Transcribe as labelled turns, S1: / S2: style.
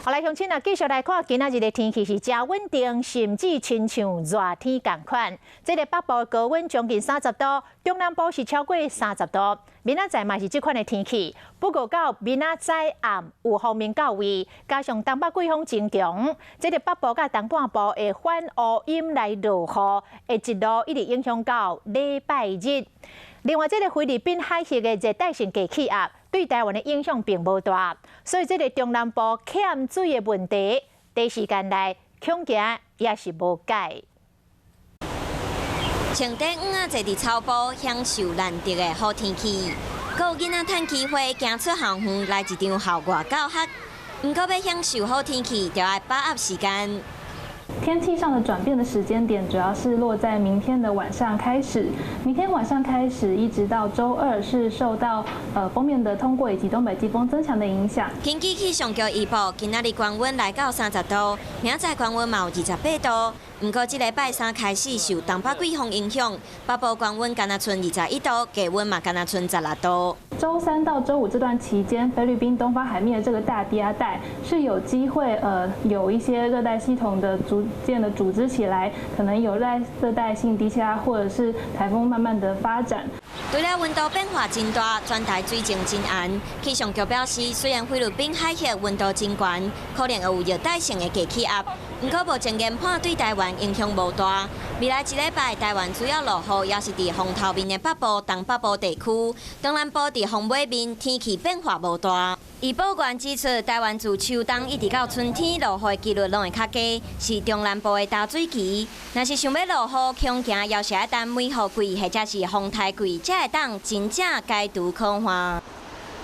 S1: 好来，乡亲啊，继续来看今仔日的天气是真稳定，甚至亲像热天同款。这个北部高温将近30度，中南部是超过30度。明仔载嘛是这款的天气，不过到明仔载暗有锋面到位，加上东北季风增强，这个北部甲东半部会反乌阴来落雨，会一路一直影响到礼拜日。另外，这个菲律宾海峡的热带性低气压对台湾的影响并无大，所以这个中南部欠水的问题，短时间内恐惊也是无解。
S2: 穿短袄啊，坐伫草坡享受难得的好天气，还有囡仔趁机会行出校园来一场校外教学。不过要享受好天气，就要把握时间。
S3: 天气上的转变的时间点，主要是落在明天的晚上开始。明天晚上开始，一直到周二，是受到锋面的通过以及东北季风增强的影响。
S2: 天气气象局预报，今仔日高温来到30度，明仔高温嘛有28度。不过，这礼拜三开始受东北季风影响，北部高温敢若剩21度，低温嘛敢若剩16度。
S3: 周3到周5这段期间，菲律宾东方海面的这个大低压带是有机会有一些热带系统的逐渐的组织起来，可能有热带性低气压或者是台风慢慢的发展。
S2: 除了温度变化真大，全台水情真暗。气象局表示，虽然菲律宾海峡温度真高，可能会有热带性的低气压，不过目前研判对台湾影响无大。未来一礼拜，台湾主要落雨也是伫风头面的北部、东北部地区，东南部伫风尾面，天气变化无大。预报员指出，台湾自秋冬一直到春天落雨的几率拢会较低，是中南部的大水期。若是想要落雨，恐惊要是要等梅雨季或者是风台季，才会当真正解除可换。